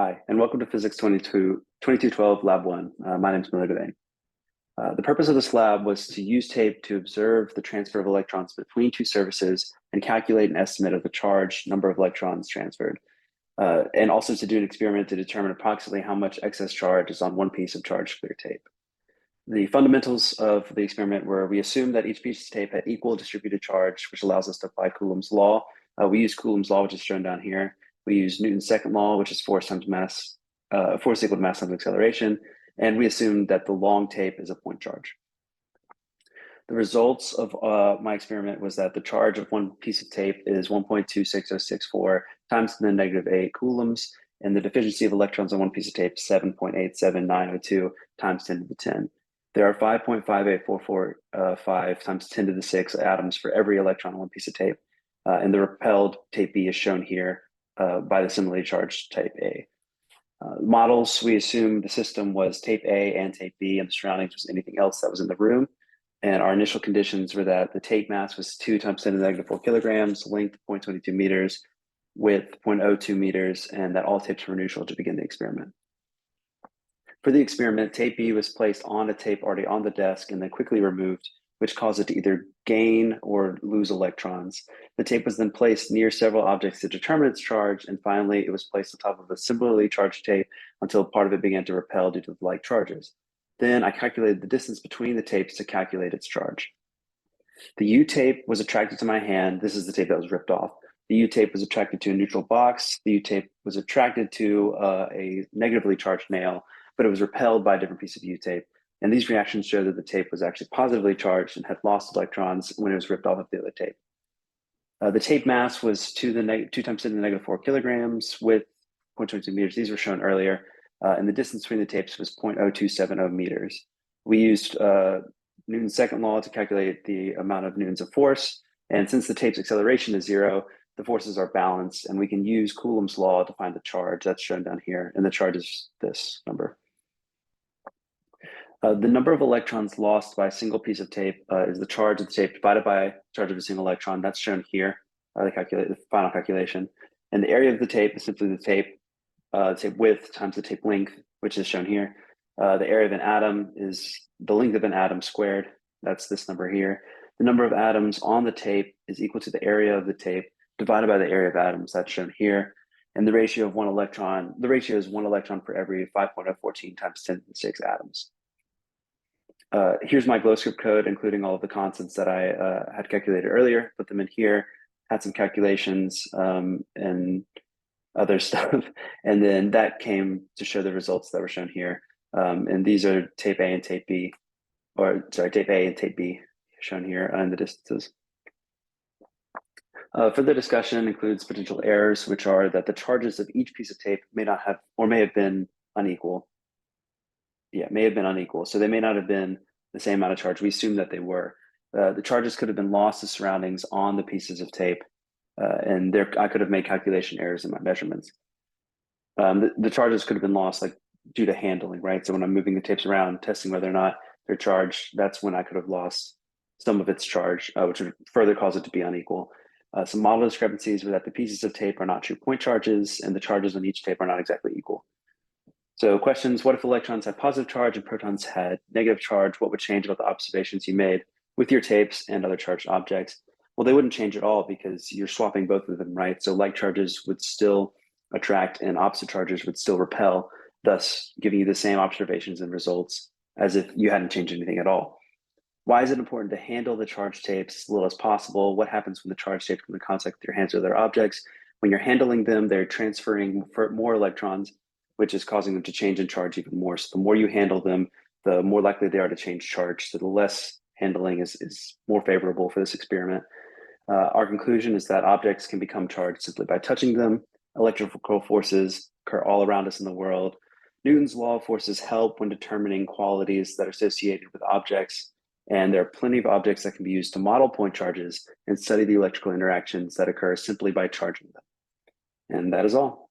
Hi, and welcome to Physics 2212 Lab 1. My name is Miller Devane. The purpose of this lab was to use tape to observe the transfer of electrons between two surfaces and calculate an estimate of the charge, number of electrons transferred, and also to do an experiment to determine approximately how much excess charge is on one piece of charged clear tape. The fundamentals of the experiment were we assumed that each piece of tape had equal distributed charge, which allows us to apply Coulomb's law. We use Coulomb's law, which is shown down here. We use Newton's second law, which is force equal to mass times acceleration. And we assume that the long tape is a point charge. The results of my experiment was that the charge of one piece of tape is 1.26064 times 10 to the negative 8 coulombs, and the deficiency of electrons on one piece of tape is 7.87902 times 10 to the 10. There are 5.58445 times 10 to the 6 atoms for every electron on one piece of tape, and the repelled tape B is shown here by the similarly charged tape A. Models, we assumed the system was tape A and tape B, and the surroundings was anything else that was in the room. And our initial conditions were that the tape mass was 2 times 10 to the negative 4 kilograms, length 0.22 meters, width 0.02 meters, and that all tapes were neutral to begin the experiment. For the experiment, tape B was placed on a tape already on the desk and then quickly removed, which caused it to either gain or lose electrons. The tape was then placed near several objects to determine its charge, and finally it was placed on top of a similarly charged tape until part of it began to repel due to the like charges. Then I calculated the distance between the tapes to calculate its charge. The U tape was attracted to my hand. This is the tape that was ripped off. The U tape was attracted to a neutral box. The U tape was attracted to a negatively charged nail, but it was repelled by a different piece of U tape. And these reactions show that the tape was actually positively charged and had lost electrons when it was ripped off of the other tape. The tape mass was 2 times 10 to the negative 4 kilograms with 0.22 meters. These were shown earlier. And the distance between the tapes was 0.0270 meters. We used Newton's second law to calculate the amount of newtons of force. And since the tape's acceleration is 0, the forces are balanced, and we can use Coulomb's law to find the charge. That's shown down here. And the charge is this number. The number of electrons lost by a single piece of tape is the charge of the tape divided by the charge of a single electron. That's shown here, the final calculation. And the area of the tape is simply the tape width times the tape length, which is shown here. The area of an atom is the length of an atom squared. That's this number here. The number of atoms on the tape is equal to the area of the tape divided by the area of atoms. That's shown here. And the ratio is 1 electron for every 5.014 times 10 to the 6 atoms. Here's my Glowscript code, including all of the constants that I had calculated earlier. Put them in here, had some calculations and other stuff. And then that came to show the results that were shown here. And these are tape A and tape B, tape A and tape B shown here and the distances. Further discussion includes potential errors, which are that the charges of each piece of tape may not have, or may have been unequal. Yeah, may have been unequal. So they may not have been the same amount of charge. We assume that they were. The charges could have been lost to surroundings on the pieces of tape. And I could have made calculation errors in my measurements. The charges could have been lost due to handling, right? So when I'm moving the tapes around, testing whether or not they're charged, that's when I could have lost some of its charge, which would further cause it to be unequal. Some model discrepancies were that the pieces of tape are not true point charges, and the charges on each tape are not exactly equal. So questions: what if electrons had positive charge and protons had negative charge? What would change about the observations you made with your tapes and other charged objects? Well, they wouldn't change at all because you're swapping both of them, right? So like charges would still attract and opposite charges would still repel, thus giving you the same observations and results as if you hadn't changed anything at all. Why is it important to handle the charged tapes as little as possible? What happens when the charged tapes come in contact with your hands or other objects? When you're handling them, they're transferring more electrons, which is causing them to change in charge even more. So the more you handle them, the more likely they are to change charge. So the less handling is more favorable for this experiment. Our conclusion is that objects can become charged simply by touching them. Electrical forces occur all around us in the world. Newton's law of forces help when determining qualities that are associated with objects. And there are plenty of objects that can be used to model point charges and study the electrical interactions that occur simply by charging them. And that is all.